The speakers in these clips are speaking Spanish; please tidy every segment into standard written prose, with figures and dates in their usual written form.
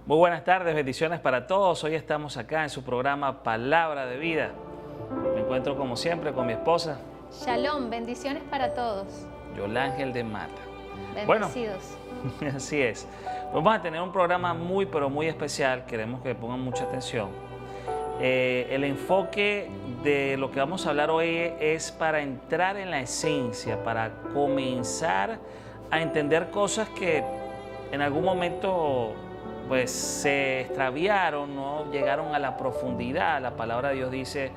Muy buenas tardes, bendiciones para todos. Hoy estamos acá en su programa Palabra de Vida. Me encuentro como siempre con mi esposa. Shalom, bendiciones para todos. Yolángel de Mata. Bendecidos. Bueno, así es. Vamos a tener un programa muy, pero muy especial. Queremos que pongan mucha atención. El enfoque de lo que vamos a hablar hoy es para entrar en la esencia, para comenzar a entender cosas que en algún momento pues se extraviaron, no llegaron a la profundidad. La palabra de Dios dice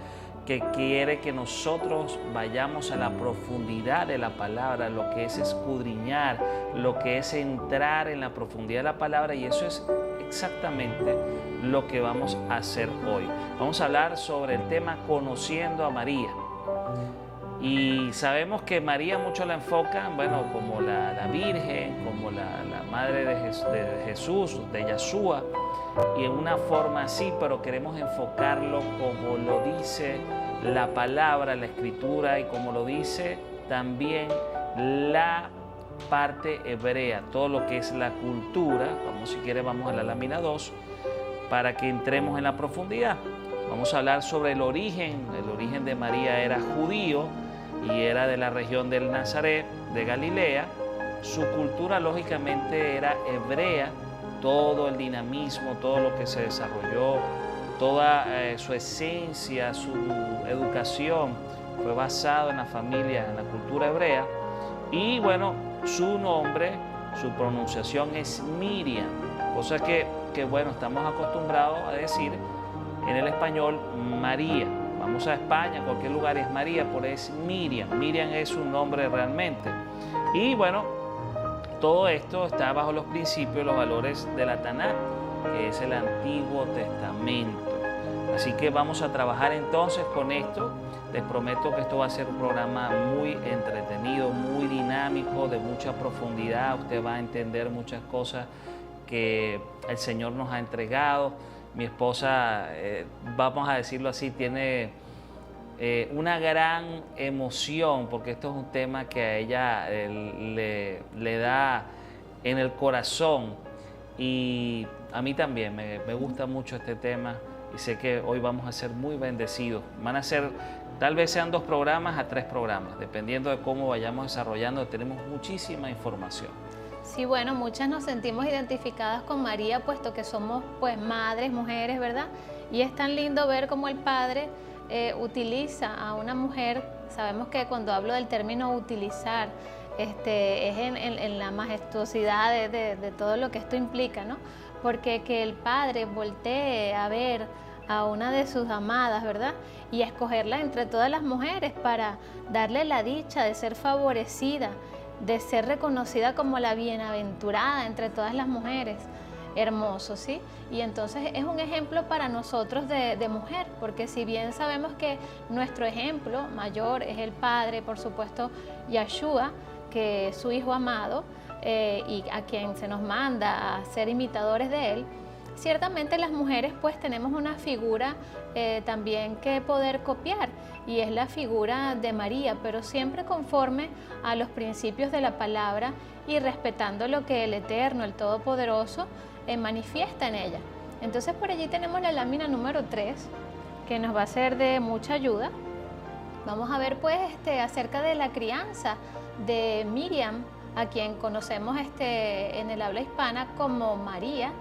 que quiere que nosotros vayamos a la profundidad de la palabra, lo que es escudriñar, lo que es entrar en la profundidad de la palabra, y eso es exactamente lo que vamos a hacer hoy. Vamos a hablar sobre el tema Conociendo a María. Y sabemos que María mucho la enfocan, bueno, como la Virgen, como la Madre de Jesús, de Yeshua, y en una forma así, pero queremos enfocarlo como lo dice la palabra, la Escritura, y como lo dice también la parte hebrea, todo lo que es la cultura. Vamos, si quiere, vamos a la lámina 2, para que entremos en la profundidad. Vamos a hablar sobre el origen. El origen de María era judío y era de la región del Nazaret, de Galilea. Su cultura lógicamente era hebrea, todo el dinamismo, todo lo que se desarrolló, toda su esencia, su educación fue basado en la familia, en la cultura hebrea. Y bueno, su nombre, su pronunciación es Miriam, cosa que bueno, estamos acostumbrados a decir en el español María. Vamos a España, en cualquier lugar es María, pero es Miriam. Miriam es su nombre realmente. Y bueno, todo esto está bajo los principios, los valores de la Tanakh, que es el Antiguo Testamento. Así que vamos a trabajar entonces con esto. Les prometo que esto va a ser un programa muy entretenido, muy dinámico, de mucha profundidad. Usted va a entender muchas cosas que el Señor nos ha entregado. Mi esposa, vamos a decirlo así, tiene una gran emoción, porque esto es un tema que a ella le da en el corazón, y a mí también me gusta mucho este tema, y sé que hoy vamos a ser muy bendecidos. Van a ser, tal vez sean 2 programas a 3 programas, dependiendo de cómo vayamos desarrollando. Tenemos muchísima información. Sí, bueno, muchas nos sentimos identificadas con María, puesto que somos pues madres, mujeres, ¿verdad? Y es tan lindo ver cómo el Padre utiliza a una mujer. Sabemos que cuando hablo del término utilizar, es en la majestuosidad de todo lo que esto implica, ¿no? Porque que el Padre voltee a ver a una de sus amadas, ¿verdad? Y a escogerla entre todas las mujeres para darle la dicha de ser favorecida, de ser reconocida como la bienaventurada entre todas las mujeres. Hermoso, ¿sí? Y entonces es un ejemplo para nosotros de mujer, porque si bien sabemos que nuestro ejemplo mayor es el Padre, por supuesto, Yeshua, que es su Hijo amado, y a quien se nos manda a ser imitadores de Él, ciertamente las mujeres pues tenemos una figura también que poder copiar, y es la figura de María, pero siempre conforme a los principios de la palabra y respetando lo que el Eterno, el Todopoderoso, manifiesta en ella. Entonces por allí tenemos la lámina número 3, que nos va a ser de mucha ayuda. Vamos a ver pues acerca de la crianza de Miriam, a quien conocemos en el habla hispana como María,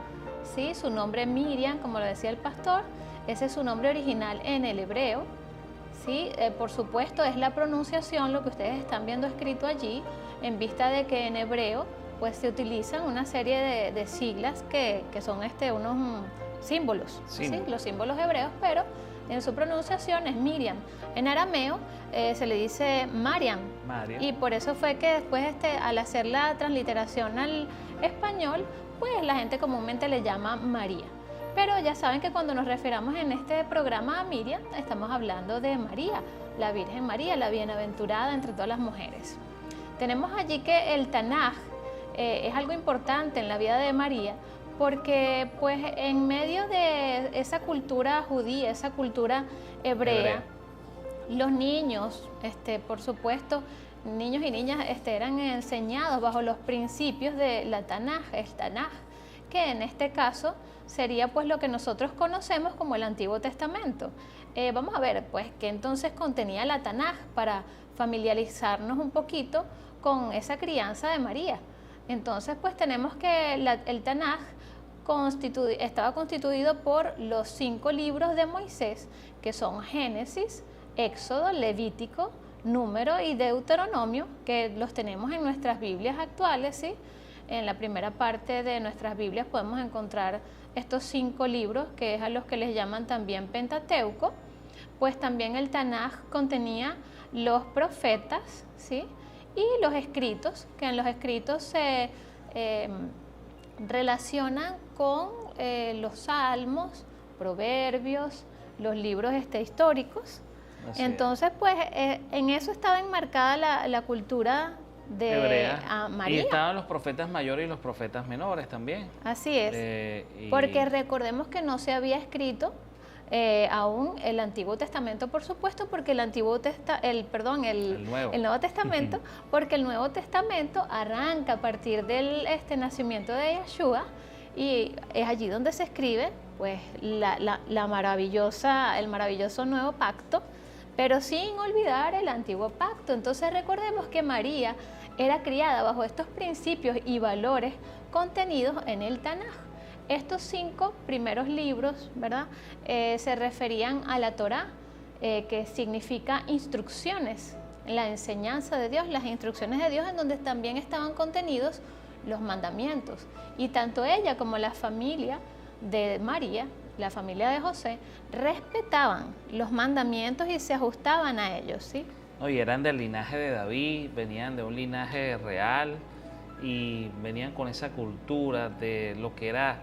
¿sí? Su nombre Miriam, como lo decía el pastor, ese es su nombre original en el hebreo, ¿sí? Por supuesto es la pronunciación lo que ustedes están viendo escrito allí, en vista de que en hebreo pues se utilizan una serie de siglas que son unos símbolos, ¿sí? Los símbolos hebreos, pero en su pronunciación es Miriam. En arameo se le dice Mariam, y por eso fue que después al hacer la transliteración al español, pues la gente comúnmente le llama María. Pero ya saben que cuando nos referamos en este programa a Miriam, estamos hablando de María, la Virgen María, la bienaventurada entre todas las mujeres. Tenemos allí que el Tanaj es algo importante en la vida de María, porque pues en medio de esa cultura judía, esa cultura hebrea, los niños, por supuesto, niños y niñas eran enseñados bajo los principios de la Tanaj, el Tanaj, que en este caso sería pues lo que nosotros conocemos como el Antiguo Testamento. Vamos a ver pues qué entonces contenía la Tanaj para familiarizarnos un poquito con esa crianza de María. Entonces pues tenemos que el Tanaj estaba constituido por los 5 libros de Moisés, que son Génesis, Éxodo, Levítico, Número y Deuteronomio, que los tenemos en nuestras Biblias actuales, ¿sí? En la primera parte de nuestras Biblias podemos encontrar estos 5 libros, que es a los que les llaman también Pentateuco. Pues también el Tanaj contenía los profetas, ¿sí? Y los escritos, que en los escritos se relacionan con los salmos, proverbios, los libros históricos. Entonces, pues en eso estaba enmarcada la cultura de hebrea. María. Y estaban los profetas mayores y los profetas menores también. Así es, porque recordemos que no se había escrito aún el Antiguo Testamento, por supuesto, porque el Nuevo Testamento, porque el Nuevo Testamento arranca a partir del nacimiento de Yeshua, y es allí donde se escribe pues el maravilloso Nuevo Pacto, pero sin olvidar el Antiguo Pacto. Entonces recordemos que María era criada bajo estos principios y valores contenidos en el Tanaj. Estos 5 primeros libros, ¿verdad? Se referían a la Torá, que significa instrucciones, la enseñanza de Dios, las instrucciones de Dios, en donde también estaban contenidos los mandamientos. Y tanto ella como la familia de María, la familia de José, respetaban los mandamientos y se ajustaban a ellos, ¿sí? No, y eran del linaje de David, venían de un linaje real y venían con esa cultura de lo que era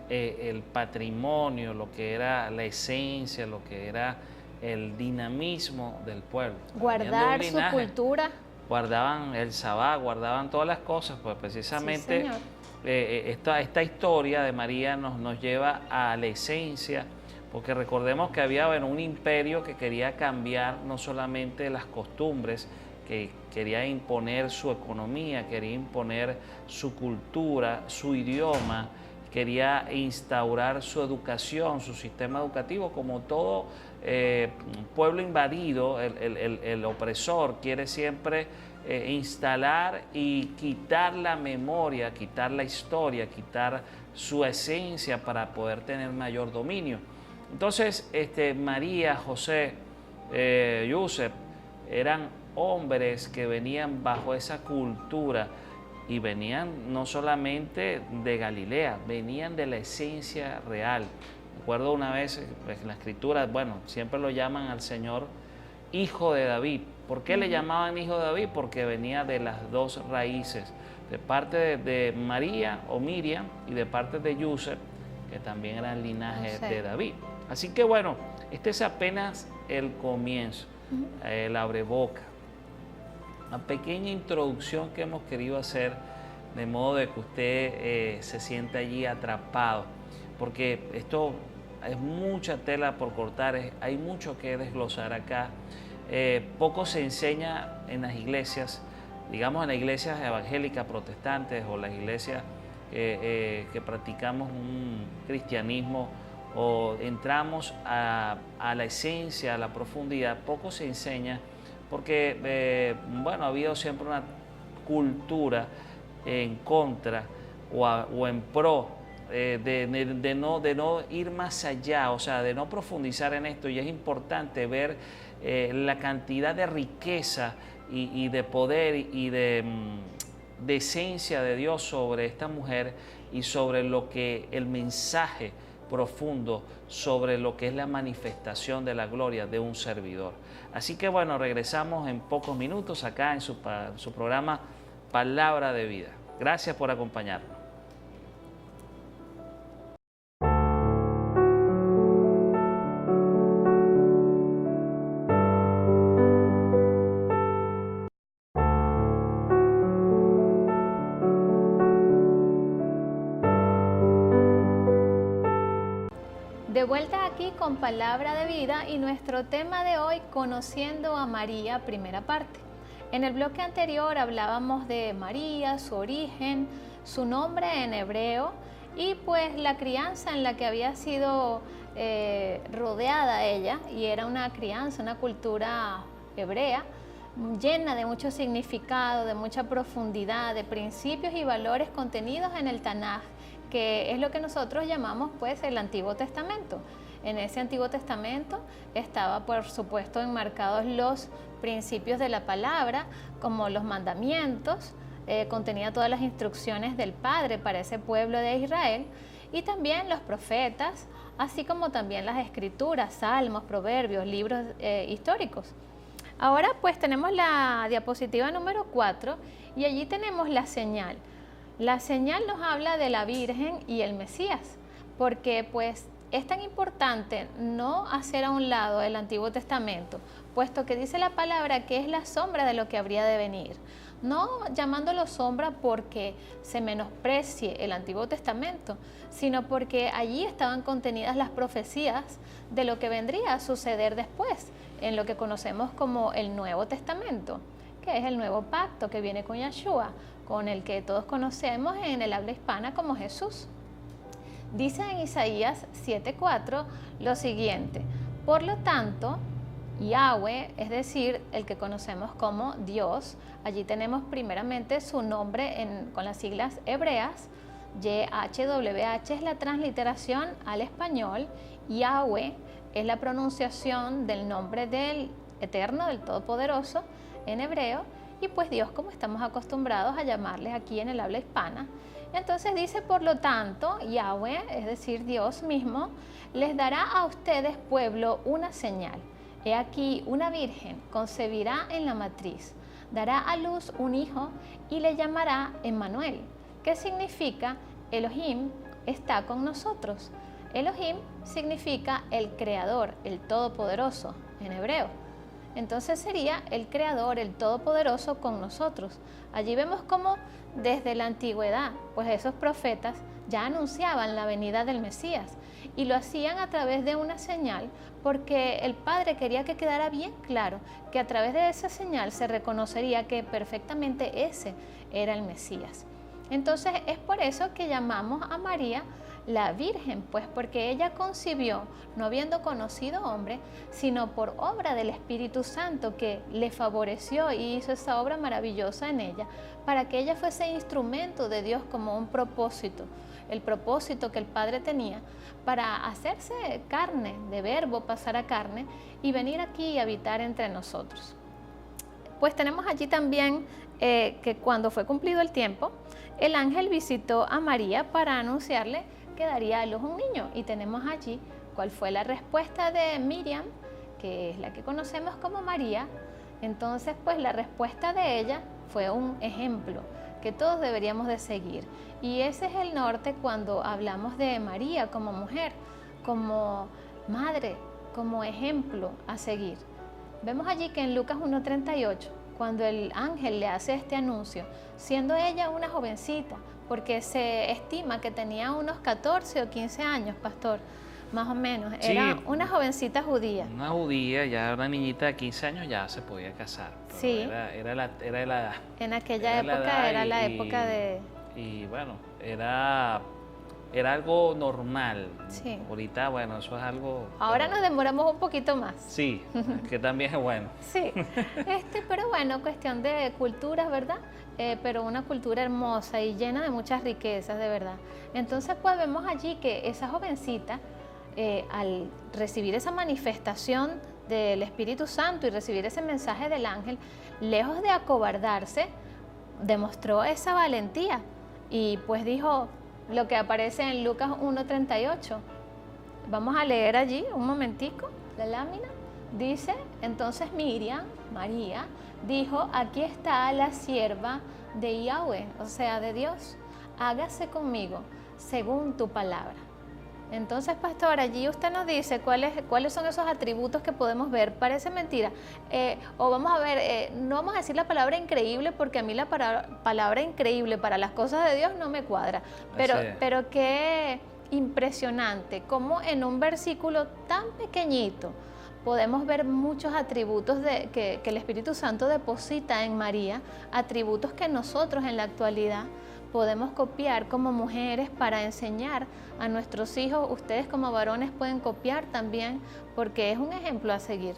el patrimonio, lo que era la esencia, lo que era el dinamismo del pueblo. Guardar su cultura. Guardaban el sabá, guardaban todas las cosas, pues precisamente sí, esta historia de María nos lleva a la esencia, porque recordemos que había un imperio que quería cambiar no solamente las costumbres, que quería imponer su economía, quería imponer su cultura, su idioma, quería instaurar su educación, su sistema educativo. Como todo pueblo invadido, el opresor quiere siempre instalar y quitar la memoria, quitar la historia, quitar su esencia para poder tener mayor dominio. Entonces, María, José, Yusef eran hombres que venían bajo esa cultura y venían no solamente de Galilea, venían de la esencia real. Recuerdo una vez en la escritura, bueno, siempre lo llaman al Señor Hijo de David. ¿Por qué le llamaban Hijo de David? Porque venía de las 2 raíces, de parte de María o Miriam y de parte de Yusef, que también era el linaje de David. Así que bueno, este es apenas el comienzo, el abreboca, una pequeña introducción que hemos querido hacer, de modo de que usted se sienta allí atrapado, porque esto es mucha tela por cortar, hay mucho que desglosar acá. Poco se enseña en las iglesias, digamos en las iglesias evangélicas protestantes o las iglesias que practicamos un cristianismo o entramos a la esencia, a la profundidad. Poco se enseña porque, bueno, ha habido siempre una cultura en contra o en pro de no ir más allá, o sea, de no profundizar en esto. Y es importante ver la cantidad de riqueza y de poder y de esencia de Dios sobre esta mujer y sobre lo que el mensaje profundo sobre lo que es la manifestación de la gloria de un servidor. Así que bueno, regresamos en pocos minutos acá en su programa Palabra de Vida. Gracias por acompañarnos. De vuelta aquí con Palabra de Vida y nuestro tema de hoy, Conociendo a María, primera parte. En el bloque anterior hablábamos de María, su origen, su nombre en hebreo y pues la crianza en la que había sido rodeada ella, y era una crianza, una cultura hebrea, llena de mucho significado, de mucha profundidad, de principios y valores contenidos en el Tanaj, que es lo que nosotros llamamos pues el Antiguo Testamento. En ese Antiguo Testamento estaba por supuesto enmarcados los principios de la palabra, como los mandamientos, contenía todas las instrucciones del Padre para ese pueblo de Israel, y también los profetas, así como también las escrituras, salmos, proverbios, libros históricos. Ahora pues tenemos la diapositiva número 4 y allí tenemos la señal. La señal nos habla de la Virgen y el Mesías, porque pues es tan importante no hacer a un lado el Antiguo Testamento, puesto que dice la palabra que es la sombra de lo que habría de venir. No llamándolo sombra porque se menosprecie el Antiguo Testamento, sino porque allí estaban contenidas las profecías de lo que vendría a suceder después, en lo que conocemos como el Nuevo Testamento, que es el nuevo pacto que viene con Yeshua, con el que todos conocemos en el habla hispana como Jesús. Dice en Isaías 7:4 lo siguiente: por lo tanto, Yahweh, es decir, el que conocemos como Dios, allí tenemos primeramente su nombre con las siglas hebreas, YHWH es la transliteración al español, Yahweh es la pronunciación del nombre del Eterno, del Todopoderoso en hebreo, y pues Dios, como estamos acostumbrados a llamarles aquí en el habla hispana. Entonces dice, por lo tanto, Yahweh, es decir, Dios mismo, les dará a ustedes, pueblo, una señal. He aquí, una virgen concebirá en la matriz, dará a luz un hijo y le llamará Emmanuel, que significa Elohim está con nosotros. Elohim significa el creador, el todopoderoso en hebreo. Entonces sería el creador, el todopoderoso con nosotros. Allí vemos cómo desde la antigüedad, pues esos profetas ya anunciaban la venida del Mesías y lo hacían a través de una señal, porque el Padre quería que quedara bien claro que a través de esa señal se reconocería que perfectamente ese era el Mesías. Entonces es por eso que llamamos a María la Virgen, pues porque ella concibió no habiendo conocido hombre, sino por obra del Espíritu Santo que le favoreció y hizo esa obra maravillosa en ella, para que ella fuese instrumento de Dios como un propósito, el propósito que el Padre tenía para hacerse carne, de verbo pasar a carne y venir aquí y habitar entre nosotros. Pues tenemos allí también que cuando fue cumplido el tiempo, el ángel visitó a María para anunciarle que daría a luz un niño, y tenemos allí cuál fue la respuesta de Miriam, que es la que conocemos como María. Entonces pues la respuesta de ella fue un ejemplo que todos deberíamos de seguir, y ese es el norte cuando hablamos de María como mujer, como madre, como ejemplo a seguir. Vemos allí que en Lucas 1:38, cuando el ángel le hace este anuncio, siendo ella una jovencita, porque se estima que tenía unos 14 o 15 años, pastor, más o menos. Sí, era una jovencita judía. Una judía, ya una niñita de 15 años ya se podía casar. Pero Sí. Era la edad. En aquella Era la época edad era la y- época de... Y bueno, era algo normal. Sí. Ahorita, bueno, eso es algo... Ahora pero- nos demoramos un poquito más. Sí, que también es bueno. Sí, pero bueno, cuestión de culturas, ¿verdad? Pero una cultura hermosa y llena de muchas riquezas, de verdad. Entonces, pues vemos allí que esa jovencita, al recibir esa manifestación del Espíritu Santo y recibir ese mensaje del ángel, lejos de acobardarse, demostró esa valentía y pues dijo lo que aparece en Lucas 1:38. Vamos a leer allí un momentico la lámina. Dice, entonces Miriam, María, dijo, aquí está la sierva de Yahweh, o sea, de Dios, hágase conmigo según tu palabra. Entonces, pastor, allí usted nos dice cuáles son esos atributos que podemos ver. Parece mentira. O vamos a ver, no vamos a decir la palabra increíble, porque a mí la palabra increíble para las cosas de Dios no me cuadra. Pero qué impresionante, cómo en un versículo tan pequeñito podemos ver muchos atributos que el Espíritu Santo deposita en María, atributos que nosotros en la actualidad podemos copiar como mujeres para enseñar a nuestros hijos. Ustedes como varones pueden copiar también porque es un ejemplo a seguir.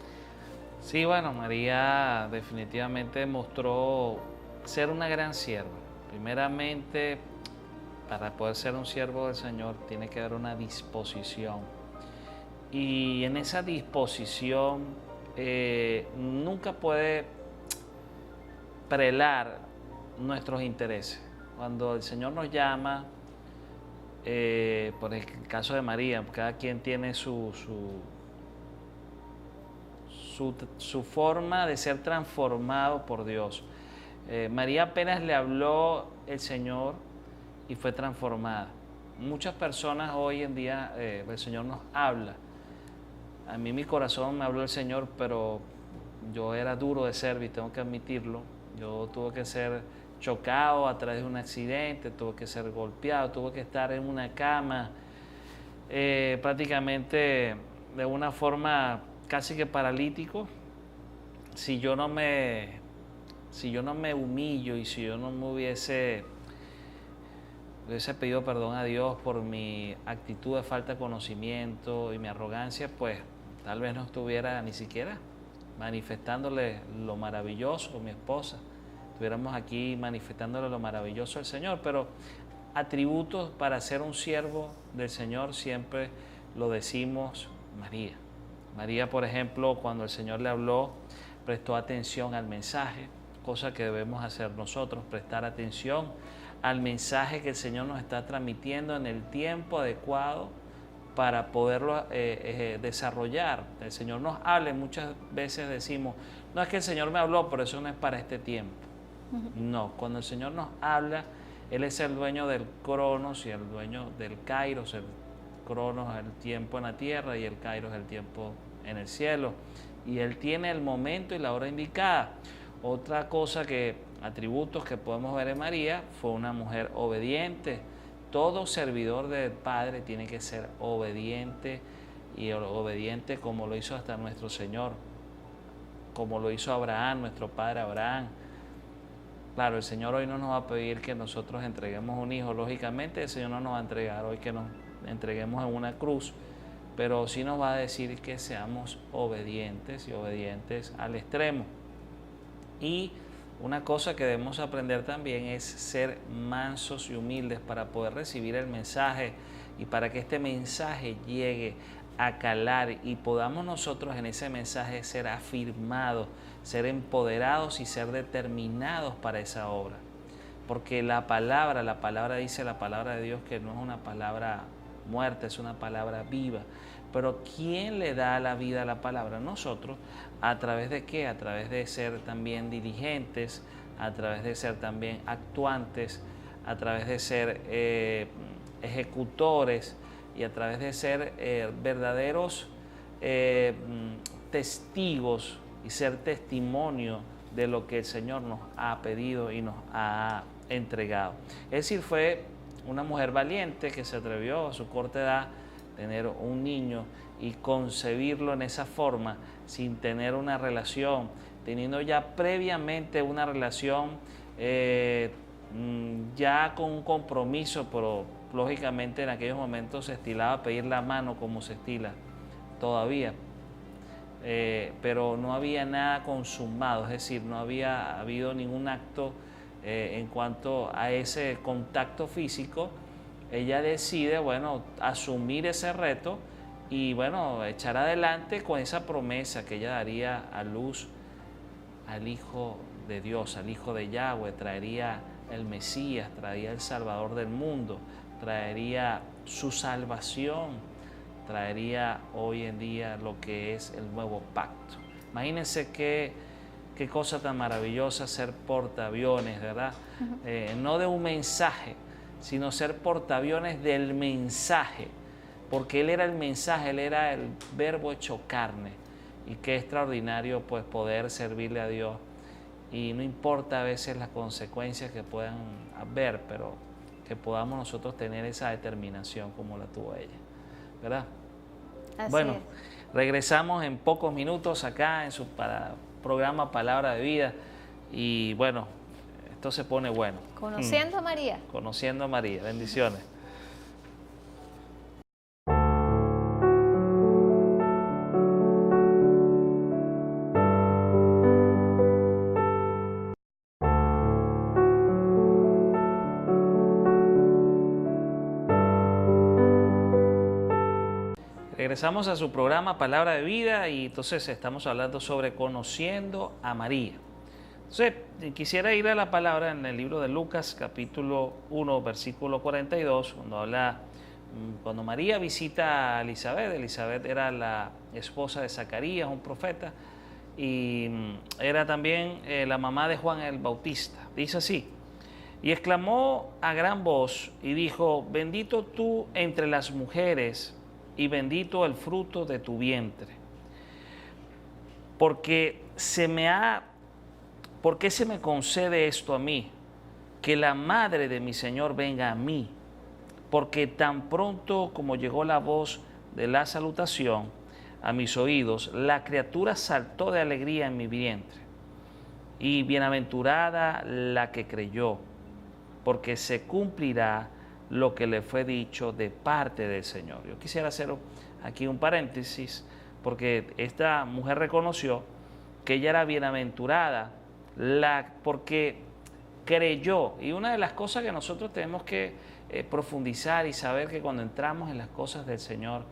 Sí, bueno, María definitivamente mostró ser una gran sierva. Primeramente, para poder ser un siervo del Señor tiene que haber una disposición. Y en esa disposición nunca puede prelar nuestros intereses. Cuando el Señor nos llama, por el caso de María, cada quien tiene su forma de ser transformado por Dios. María apenas le habló el Señor y fue transformada. Muchas personas hoy en día el Señor nos habla. A mí mi corazón me habló el Señor, pero yo era duro de servir, tengo que admitirlo. Yo tuve que ser chocado a través de un accidente, tuve que ser golpeado, tuve que estar en una cama, prácticamente de una forma casi que paralítico. Si yo no me humillo y si yo no me hubiese pedido perdón a Dios por mi actitud de falta de conocimiento y mi arrogancia, pues tal vez no estuviera ni siquiera manifestándole lo maravilloso a mi esposa. Estuviéramos aquí manifestándole lo maravilloso al Señor, pero atributos para ser un siervo del Señor siempre lo decimos María. María, por ejemplo, cuando el Señor le habló, prestó atención al mensaje, cosa que debemos hacer nosotros, prestar atención al mensaje que el Señor nos está transmitiendo en el tiempo adecuado para poderlo desarrollar. El Señor nos habla y muchas veces decimos, no es que el Señor me habló, pero eso no es para este tiempo. No, cuando el Señor nos habla, Él es el dueño del Cronos y el dueño del Kairos. El Cronos es el tiempo en la tierra y el Kairos es el tiempo en el cielo. Y Él tiene el momento y la hora indicada. Otra cosa atributos que podemos ver en María, fue una mujer obediente. Todo servidor del Padre tiene que ser obediente, y obediente como lo hizo hasta nuestro Señor, como lo hizo Abraham, nuestro padre Abraham. Claro, el Señor hoy no nos va a pedir que nosotros entreguemos un hijo. Lógicamente el Señor no nos va a entregar hoy que nos entreguemos en una cruz, pero sí nos va a decir que seamos obedientes y obedientes al extremo. Y una cosa que debemos aprender también es ser mansos y humildes para poder recibir el mensaje y para que este mensaje llegue a calar y podamos nosotros en ese mensaje ser afirmados, ser empoderados y ser determinados para esa obra. Porque la palabra dice, la palabra de Dios, que no es una palabra muerta, es una palabra viva. Pero ¿quién le da la vida a la palabra? Nosotros. ¿A través de qué? A través de ser también diligentes, a través de ser también actuantes, a través de ser ejecutores y a través de ser verdaderos testigos y ser testimonio de lo que el Señor nos ha pedido y nos ha entregado. Es decir, fue una mujer valiente que se atrevió a su corta edad tener un niño y concebirlo en esa forma sin tener una relación, teniendo ya previamente una relación ya con un compromiso, pero lógicamente en aquellos momentos se estilaba pedir la mano como se estila todavía, pero no había nada consumado, es decir, no había habido ningún acto en cuanto a ese contacto físico. Ella decide, bueno, asumir ese reto y, bueno, echar adelante con esa promesa que ella daría a luz al Hijo de Dios, al Hijo de Yahweh, traería el Mesías, traería el Salvador del mundo, traería su salvación, traería hoy en día lo que es el nuevo pacto. Imagínense qué cosa tan maravillosa ser portaaviones, ¿verdad? No de un mensaje, sino ser portaaviones del mensaje, porque Él era el mensaje, Él era el verbo hecho carne. Y qué extraordinario pues poder servirle a Dios, y no importa a veces las consecuencias que puedan haber, pero que podamos nosotros tener esa determinación como la tuvo ella, ¿verdad? Así bueno, es. Regresamos en pocos minutos acá en su programa Palabra de Vida, y bueno, Esto se pone bueno. Conociendo a María. Conociendo a María. Bendiciones. Regresamos a su programa Palabra de Vida y entonces estamos hablando sobre conociendo a María. Entonces, quisiera ir a la palabra en el libro de Lucas, capítulo 1, versículo 42, cuando María visita a Elizabeth. Elizabeth era la esposa de Zacarías, un profeta, y era también la mamá de Juan el Bautista. Dice así: y exclamó a gran voz y dijo: bendito tú entre las mujeres y bendito el fruto de tu vientre. ¿Por qué se me concede esto a mí? Que la madre de mi Señor venga a mí. Porque tan pronto como llegó la voz de la salutación a mis oídos, la criatura saltó de alegría en mi vientre. Y bienaventurada la que creyó, porque se cumplirá lo que le fue dicho de parte del Señor. Yo quisiera hacer aquí un paréntesis, porque esta mujer reconoció que ella era bienaventurada, porque creyó. Y una de las cosas que nosotros tenemos que profundizar y saber, que cuando entramos en las cosas del Señor,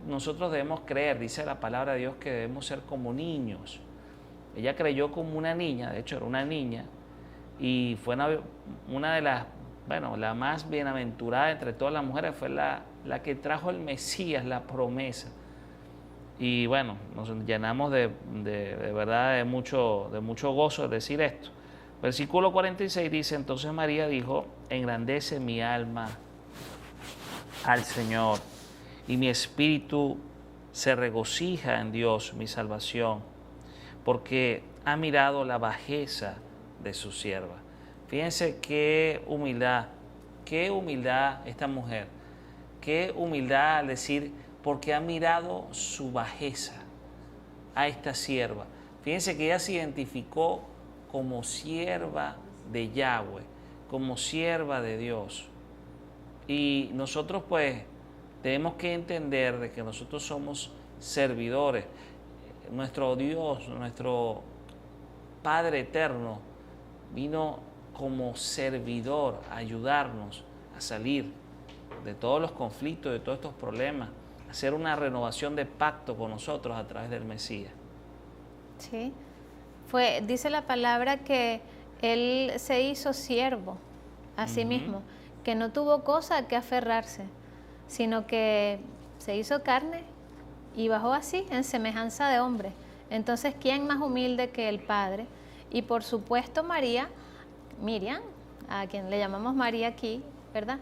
nosotros debemos creer. Dice la palabra de Dios que debemos ser como niños. Ella creyó como una niña, de hecho era una niña, y fue una de las, la más bienaventurada entre todas las mujeres. Fue la que trajo el Mesías, la promesa. Y bueno, nos llenamos de verdad de mucho gozo de decir esto. Versículo 46 dice: entonces María dijo: engrandece mi alma al Señor, y mi espíritu se regocija en Dios mi salvación, porque ha mirado la bajeza de su sierva. Fíjense qué humildad esta mujer, qué humildad al decir: porque ha mirado su bajeza a esta sierva. Fíjense que ella se identificó como sierva de Yahweh, como sierva de Dios. Y nosotros pues tenemos que entender de que nosotros somos servidores. Nuestro Dios, nuestro Padre eterno, vino como servidor a ayudarnos a salir de todos los conflictos, de todos estos problemas, a hacer una renovación de pacto con nosotros a través del Mesías. Sí, dice la palabra que Él se hizo siervo a sí mismo, que no tuvo cosa a que aferrarse, sino que se hizo carne y bajó así en semejanza de hombre. Entonces, ¿quién más humilde que el Padre? Y por supuesto Miriam, a quien le llamamos María aquí, ¿verdad?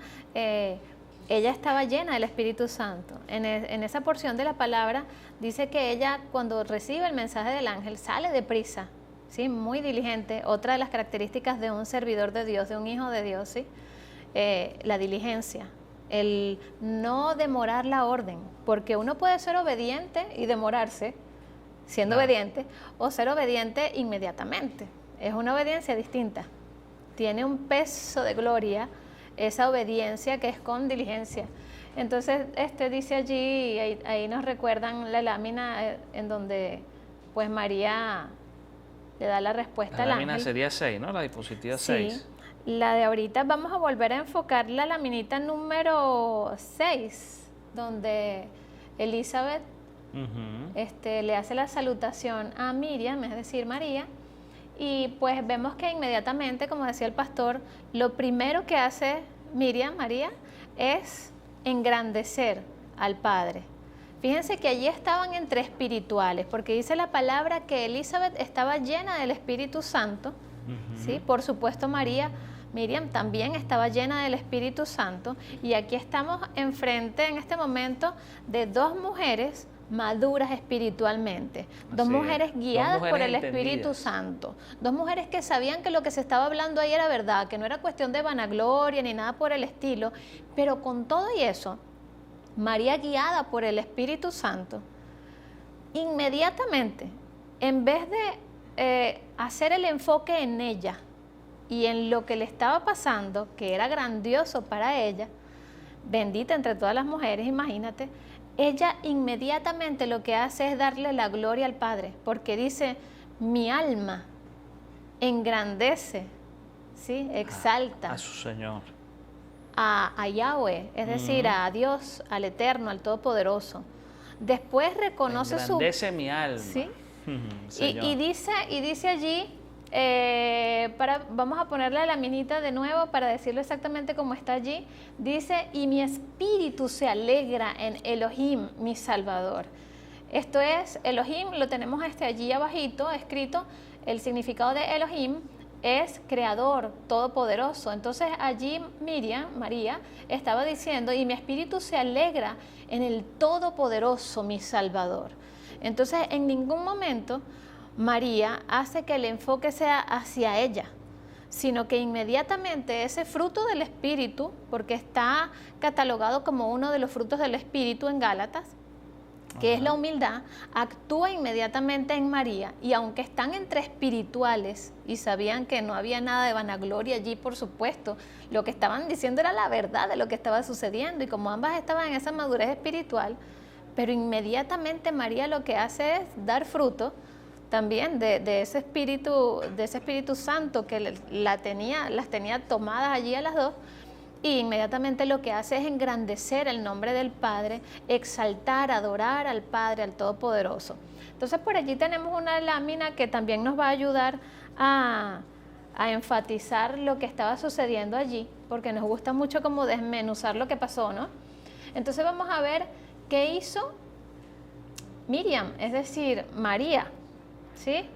Ella estaba llena del Espíritu Santo. En esa porción de la palabra dice que ella, cuando recibe el mensaje del ángel, sale deprisa, ¿sí? Muy diligente. Otra de las características de un servidor de Dios, de un hijo de Dios, ¿sí? La diligencia, el no demorar la orden, porque uno puede ser obediente y demorarse siendo obediente, o ser obediente inmediatamente. Es una obediencia distinta. Tiene un peso de gloria esa obediencia que es con diligencia. Entonces, dice allí, ahí nos recuerdan la lámina en donde pues María le da la respuesta al ángel. La lámina sería 6, ¿no? La diapositiva 6. Sí, la de ahorita vamos a volver a enfocar la laminita número 6, donde Elizabeth le hace la salutación a Miriam, es decir, María, y pues vemos que inmediatamente, como decía el pastor, lo primero que hace María, es engrandecer al Padre. Fíjense que allí estaban entre espirituales, porque dice la palabra que Elizabeth estaba llena del Espíritu Santo, ¿sí? Por supuesto Miriam también estaba llena del Espíritu Santo, y aquí estamos enfrente en este momento de dos mujeres maduras espiritualmente, dos mujeres guiadas por el Espíritu Santo, dos mujeres que sabían que lo que se estaba hablando ahí era verdad, que no era cuestión de vanagloria ni nada por el estilo, pero con todo y eso, María, guiada por el Espíritu Santo, inmediatamente, en vez de hacer el enfoque en ella, y en lo que le estaba pasando, que era grandioso para ella, bendita entre todas las mujeres, imagínate, ella inmediatamente lo que hace es darle la gloria al Padre, porque dice, mi alma engrandece, ¿sí? Exalta a su Señor, a Yahweh, es decir, a Dios, al Eterno, al Todopoderoso. Después reconoce engrandece mi alma. ¿sí? Señor. Y dice allí, vamos a ponerle la minita de nuevo para decirlo exactamente como está allí. Dice, y mi espíritu se alegra en Elohim, mi Salvador. Esto es, Elohim, lo tenemos allí abajito escrito, el significado de Elohim es creador, todopoderoso. Entonces allí María, estaba diciendo, y mi espíritu se alegra en el todopoderoso, mi Salvador. Entonces en ningún momento María hace que el enfoque sea hacia ella, sino que inmediatamente ese fruto del Espíritu, porque está catalogado como uno de los frutos del Espíritu en Gálatas, que es la humildad, actúa inmediatamente en María, y aunque están entre espirituales y sabían que no había nada de vanagloria allí, por supuesto, lo que estaban diciendo era la verdad de lo que estaba sucediendo, y como ambas estaban en esa madurez espiritual, pero inmediatamente María lo que hace es dar fruto también de ese Espíritu Santo que las tenía tomadas allí a las dos, y inmediatamente lo que hace es engrandecer el nombre del Padre, exaltar, adorar al Padre, al Todopoderoso. Entonces por allí tenemos una lámina que también nos va a ayudar a enfatizar lo que estaba sucediendo allí, porque nos gusta mucho como desmenuzar lo que pasó, ¿no? Entonces vamos a ver qué hizo Miriam, es decir, María, ¿sí?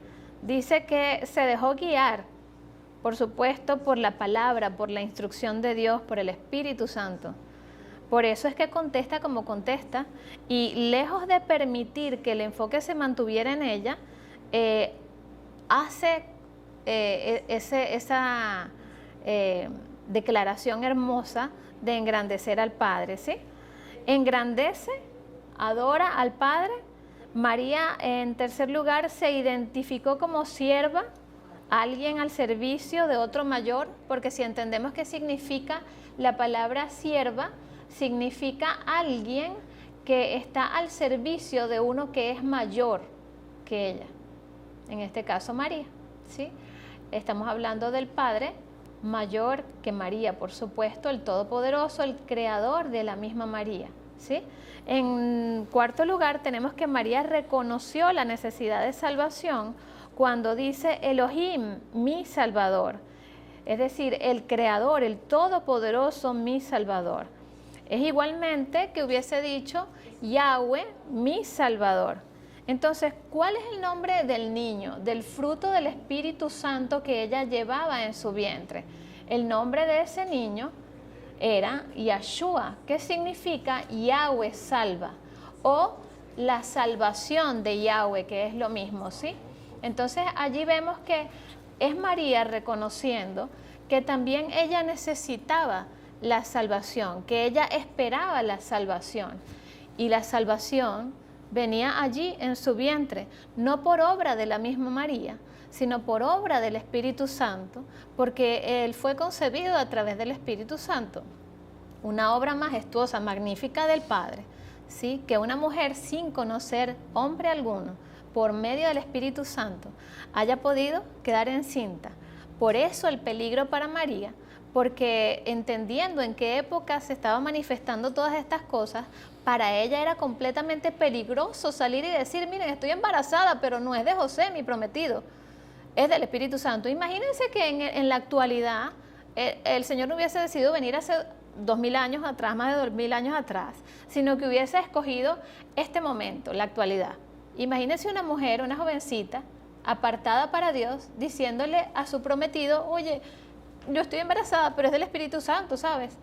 Dice que se dejó guiar, por supuesto, por la palabra, por la instrucción de Dios, por el Espíritu Santo. Por eso es que contesta como contesta, y lejos de permitir que el enfoque se mantuviera en ella, hace esa declaración hermosa de engrandecer al Padre, ¿sí? Engrandece, adora al Padre. María, en tercer lugar, se identificó como sierva, alguien al servicio de otro mayor, porque si entendemos qué significa la palabra sierva, significa alguien que está al servicio de uno que es mayor que ella, en este caso María, ¿sí? Estamos hablando del Padre mayor que María, por supuesto, el Todopoderoso, el creador de la misma María, ¿sí? En cuarto lugar, tenemos que María reconoció la necesidad de salvación cuando dice Elohim, mi Salvador, es decir, el Creador, el Todopoderoso, mi Salvador. Es igualmente que hubiese dicho Yahweh, mi Salvador. Entonces, ¿cuál es el nombre del niño, del fruto del Espíritu Santo que ella llevaba en su vientre? El nombre de ese niño era Yahshua, que significa Yahweh salva, o la salvación de Yahweh, que es lo mismo, ¿sí? Entonces allí vemos que es María reconociendo que también ella necesitaba la salvación, que ella esperaba la salvación, y la salvación venía allí en su vientre, no por obra de la misma María, sino por obra del Espíritu Santo, porque Él fue concebido a través del Espíritu Santo. Una obra majestuosa, magnífica del Padre, ¿sí? Que una mujer sin conocer hombre alguno, por medio del Espíritu Santo, haya podido quedar encinta. Por eso el peligro para María, porque entendiendo en qué época se estaban manifestando todas estas cosas, para ella era completamente peligroso salir y decir, miren, estoy embarazada, pero no es de José, mi prometido, es del Espíritu Santo. Imagínense que en la actualidad el Señor no hubiese decidido venir hace 2000 años atrás, más de 2000 años atrás, sino que hubiese escogido este momento, la actualidad. Imagínense una mujer, una jovencita, apartada para Dios, diciéndole a su prometido, oye, yo estoy embarazada, pero es del Espíritu Santo, ¿sabes?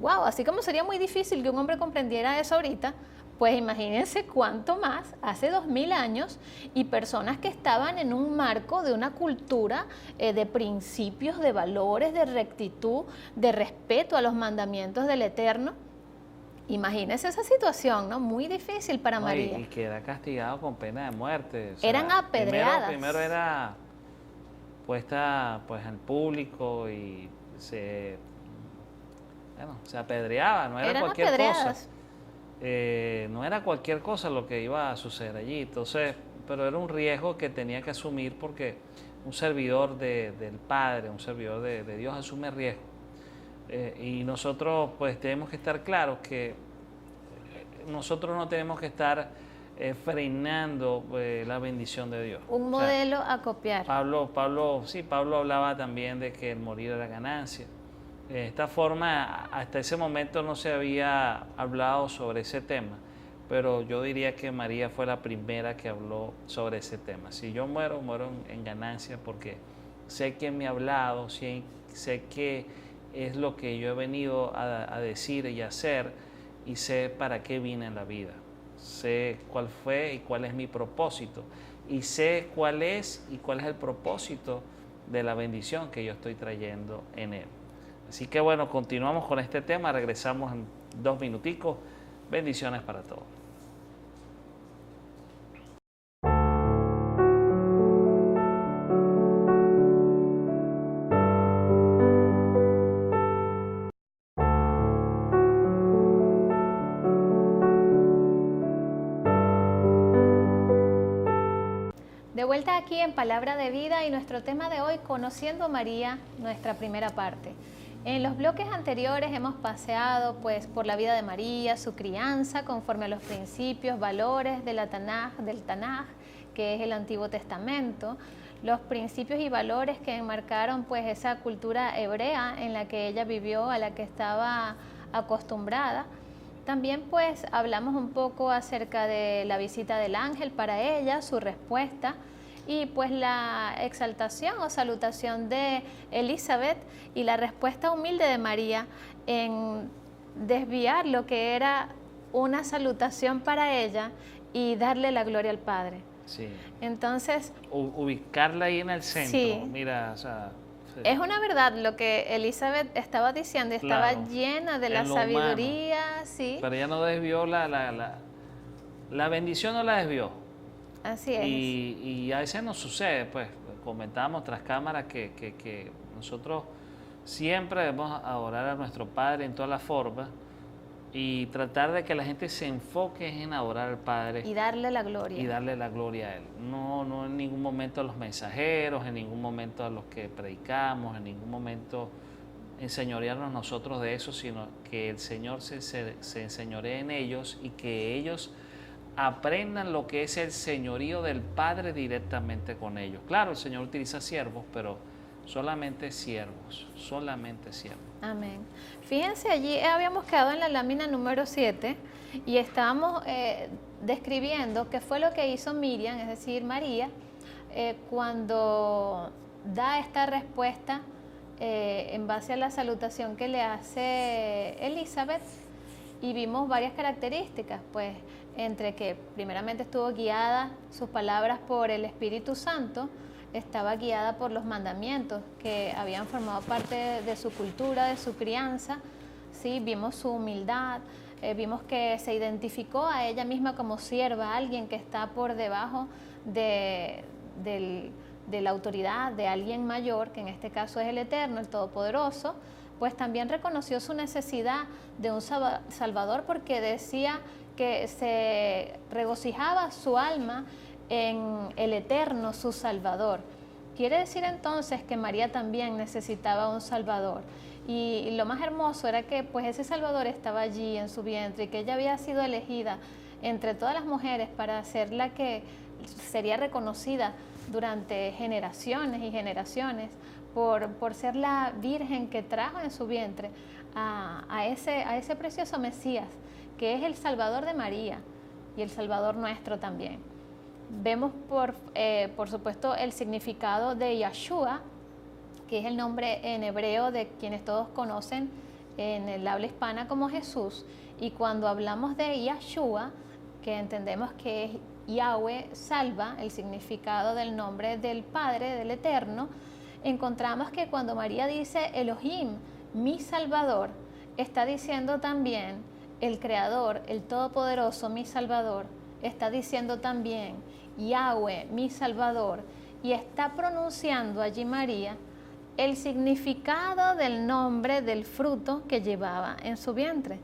Wow, así como sería muy difícil que un hombre comprendiera eso ahorita, pues imagínense cuánto más hace 2000 años, y personas que estaban en un marco de una cultura de principios, de valores, de rectitud, de respeto a los mandamientos del Eterno. Imagínense esa situación, ¿no? Muy difícil para María. Y que era castigado con pena de muerte. O sea, eran apedreadas. Primero era puesta pues al público y se apedreaba, no era Eran cualquier apedreadas. cosa. No era cualquier cosa lo que iba a suceder allí. Entonces, pero era un riesgo que tenía que asumir porque un servidor del Padre, un servidor de Dios asume riesgo. Y nosotros pues tenemos que estar claros que nosotros no tenemos que estar frenando la bendición de Dios. Un modelo a copiar. Pablo hablaba también de que el morir era ganancia. De esta forma, hasta ese momento no se había hablado sobre ese tema, pero yo diría que María fue la primera que habló sobre ese tema. Si yo muero, muero en ganancia porque sé quién me ha hablado, sé qué es lo que yo he venido a decir y a hacer y sé para qué vine en la vida. Sé cuál fue y cuál es mi propósito y sé cuál es el propósito de la bendición que yo estoy trayendo en él. Así que bueno, continuamos con este tema, regresamos en 2 minuticos. Bendiciones para todos. De vuelta aquí en Palabra de Vida y nuestro tema de hoy, Conociendo a María, nuestra primera parte. En los bloques anteriores hemos paseado pues por la vida de María, su crianza conforme a los principios, valores del Tanaj, que es el Antiguo Testamento, los principios y valores que enmarcaron pues esa cultura hebrea en la que ella vivió, a la que estaba acostumbrada. También pues hablamos un poco acerca de la visita del ángel para ella, su respuesta y pues la exaltación o salutación de Elizabeth y la respuesta humilde de María en desviar lo que era una salutación para ella y darle la gloria al Padre. Sí. Entonces, ubicarla ahí en el centro, sí. Mira, o sea, es una verdad lo que Elizabeth estaba diciendo, estaba claro, llena de la sabiduría, humano. Sí. Pero ella no desvió la bendición, no la desvió. Así es. Y a veces nos sucede, pues, comentábamos tras cámara que nosotros siempre debemos adorar a nuestro Padre en todas las formas y tratar de que la gente se enfoque en adorar al Padre. Y darle la gloria. Y darle la gloria a Él. No en ningún momento a los mensajeros, en ningún momento a los que predicamos, en ningún momento enseñorearnos nosotros de eso, sino que el Señor se enseñoree en ellos y que ellos aprendan lo que es el señorío del Padre directamente con ellos. Claro, el Señor utiliza siervos, pero solamente siervos. Amén. Fíjense, allí habíamos quedado en la lámina número 7 y estábamos describiendo qué fue lo que hizo Miriam, es decir, María, cuando da esta respuesta en base a la salutación que le hace Elizabeth, y vimos varias características, pues entre que primeramente estuvo guiada sus palabras por el Espíritu Santo, estaba guiada por los mandamientos que habían formado parte de su cultura, de su crianza, ¿sí? Vimos su humildad, vimos que se identificó a ella misma como sierva, alguien que está por debajo de la autoridad de alguien mayor, que en este caso es el Eterno, el Todopoderoso. Pues también reconoció su necesidad de un Salvador porque decía que se regocijaba su alma en el Eterno, su Salvador. Quiere decir entonces que María también necesitaba un Salvador. Y lo más hermoso era que pues ese Salvador estaba allí en su vientre y que ella había sido elegida entre todas las mujeres para ser la que sería reconocida durante generaciones y generaciones por ser la virgen que trajo en su vientre a ese precioso Mesías, que es el Salvador de María y el Salvador nuestro también. Vemos por supuesto el significado de Yahshua, que es el nombre en hebreo de quienes todos conocen en el habla hispana como Jesús, y cuando hablamos de Yahshua, que entendemos que es Yahweh salva, el significado del nombre del Padre, del Eterno, encontramos que cuando María dice Elohim, mi Salvador, está diciendo también el Creador, el Todopoderoso, mi Salvador, está diciendo también Yahweh, mi Salvador, y está pronunciando allí María el significado del nombre del fruto que llevaba en su vientre.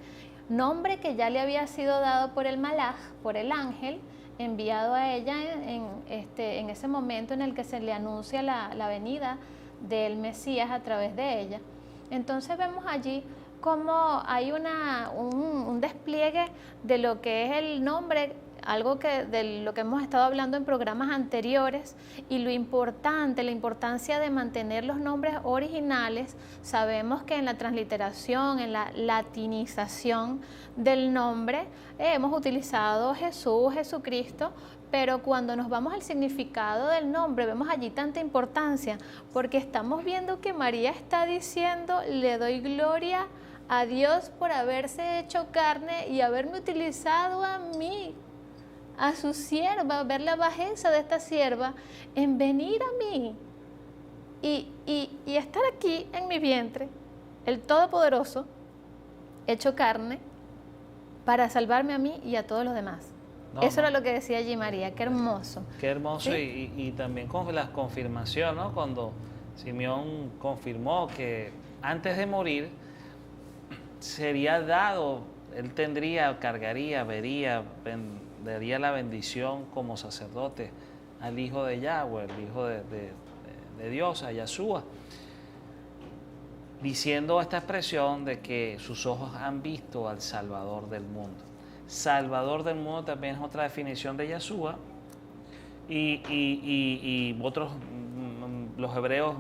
Nombre que ya le había sido dado por el malaj, por el ángel, enviado a ella en ese momento en el que se le anuncia la venida del Mesías a través de ella. Entonces vemos allí cómo hay un despliegue de lo que es el nombre, algo de lo que hemos estado hablando en programas anteriores, y la importancia de mantener los nombres originales. Sabemos que en la transliteración, en la latinización del nombre, hemos utilizado Jesús, Jesucristo, pero cuando nos vamos al significado del nombre, vemos allí tanta importancia, porque estamos viendo que María está diciendo: le doy gloria a Dios por haberse hecho carne y haberme utilizado a mí, a su sierva, ver la bajeza de esta sierva en venir a mí y estar aquí en mi vientre, el Todopoderoso, hecho carne, para salvarme a mí y a todos los demás. Eso era lo que decía allí María. Qué hermoso. Qué hermoso. ¿Sí? Y también con la confirmación, ¿no? Cuando Simeón confirmó que antes de morir sería dado, él cargaría, daría la bendición como sacerdote al hijo de Yahweh, el hijo de Dios, a Yahshua, diciendo esta expresión de que sus ojos han visto al Salvador del mundo. Salvador del mundo también es otra definición de Yahshua, y otros, los hebreos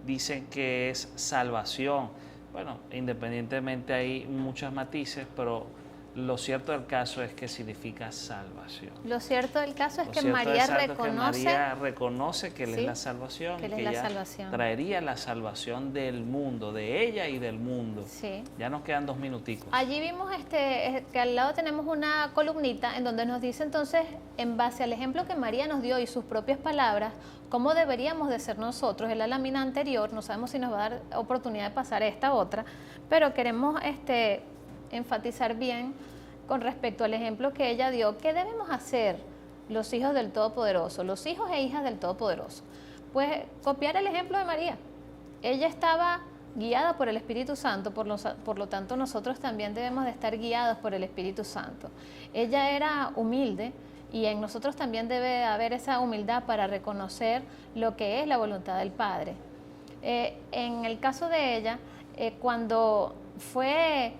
dicen que es salvación. Bueno, independientemente hay muchos matices, pero lo cierto del caso es que significa salvación. Lo cierto del caso es que María reconoce que Él es la salvación, que ella traería la salvación del mundo, de ella y del mundo. Sí. Ya nos quedan 2 minuticos. Allí vimos que al lado tenemos una columnita en donde nos dice entonces, en base al ejemplo que María nos dio y sus propias palabras, cómo deberíamos de ser nosotros. En la lámina anterior, no sabemos si nos va a dar oportunidad de pasar esta otra, pero queremos enfatizar bien con respecto al ejemplo que ella dio. ¿Qué debemos hacer los hijos del Todopoderoso, los hijos e hijas del Todopoderoso? Pues copiar el ejemplo de María. Ella estaba guiada por el Espíritu Santo, por lo tanto nosotros también debemos de estar guiados por el Espíritu Santo. Ella era humilde, y en nosotros también debe haber esa humildad para reconocer lo que es la voluntad del Padre. En el caso de ella, cuando fue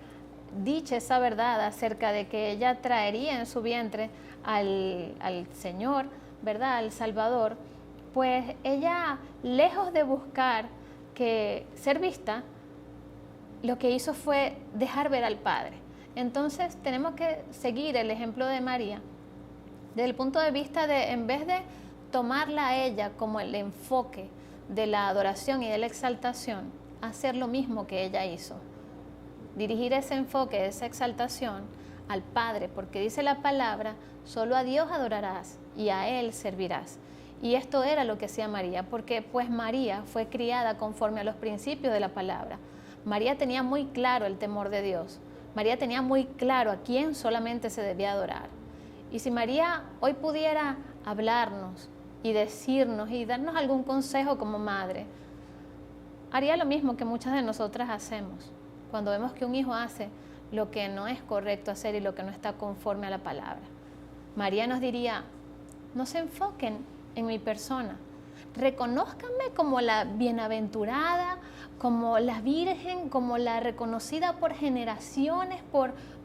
dicha esa verdad acerca de que ella traería en su vientre al Señor, ¿verdad?, al Salvador, pues ella, lejos de buscar ser vista, lo que hizo fue dejar ver al Padre. Entonces tenemos que seguir el ejemplo de María desde el punto de vista de, en vez de tomarla a ella como el enfoque de la adoración y de la exaltación, hacer lo mismo que ella hizo. Dirigir ese enfoque, esa exaltación al Padre, porque dice la palabra: solo a Dios adorarás y a Él servirás. Y esto era lo que hacía María, porque pues María fue criada conforme a los principios de la palabra. María tenía muy claro el temor de Dios. María tenía muy claro a quién solamente se debía adorar. Y si María hoy pudiera hablarnos y decirnos y darnos algún consejo como madre, haría lo mismo que muchas de nosotras hacemos cuando vemos que un hijo hace lo que no es correcto hacer y lo que no está conforme a la palabra. María nos diría: no se enfoquen en mi persona, reconózcanme como la bienaventurada, como la virgen, como la reconocida por generaciones,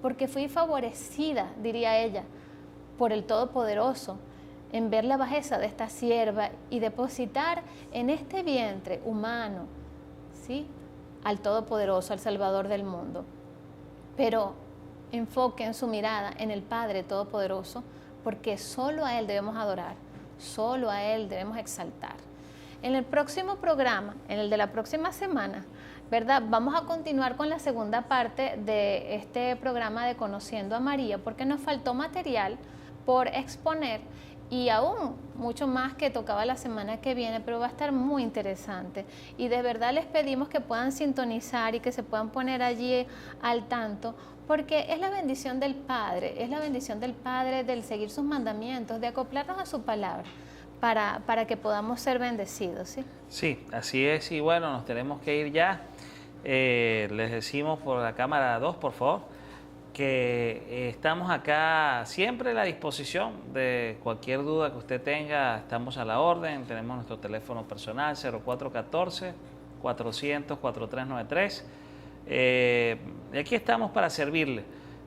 porque fui favorecida, diría ella, por el Todopoderoso, en ver la bajeza de esta sierva y depositar en este vientre humano, ¿sí?, al Todopoderoso, al Salvador del mundo. Pero enfoquen su mirada en el Padre Todopoderoso, porque solo a Él debemos adorar, solo a Él debemos exaltar. En el próximo programa, en el de la próxima semana, ¿verdad?, vamos a continuar con la segunda parte de este programa de Conociendo a María, porque nos faltó material por exponer y aún mucho más que tocaba la semana que viene, pero va a estar muy interesante. Y de verdad les pedimos que puedan sintonizar y que se puedan poner allí al tanto, porque es la bendición del Padre, es la bendición del Padre del seguir sus mandamientos, de acoplarnos a su palabra, para que podamos ser bendecidos, ¿sí? Sí, así es. Y bueno, nos tenemos que ir ya. Les decimos por la cámara 2, por favor, que estamos acá siempre a la disposición de cualquier duda que usted tenga. Estamos a la orden. Tenemos nuestro teléfono personal 0414-400-4393. Y aquí estamos para servirle.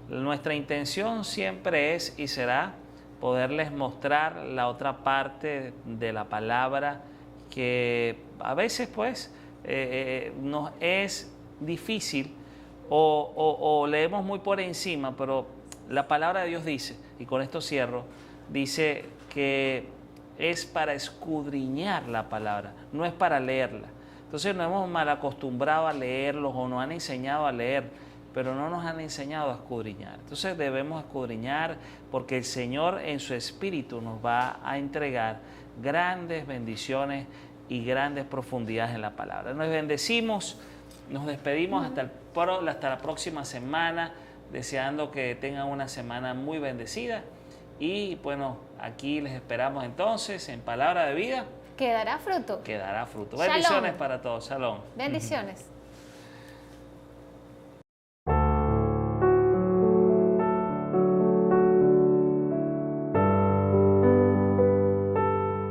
Nuestra intención siempre es y será poderles mostrar la otra parte de la palabra que a veces pues nos es difícil o leemos muy por encima, pero la palabra de Dios dice, y con esto cierro, dice que es para escudriñar la palabra, no es para leerla. Entonces nos hemos mal acostumbrado a leerlos o nos han enseñado a leer, pero no nos han enseñado a escudriñar. Entonces debemos escudriñar porque el Señor en su Espíritu nos va a entregar grandes bendiciones y grandes profundidades en la palabra. Nos bendecimos, nos despedimos hasta la próxima semana, deseando que tengan una semana muy bendecida. Y bueno, aquí les esperamos entonces en Palabra de Vida. ¿Quedará fruto? Quedará fruto. Shalom. Bendiciones para todos. Shalom. Bendiciones.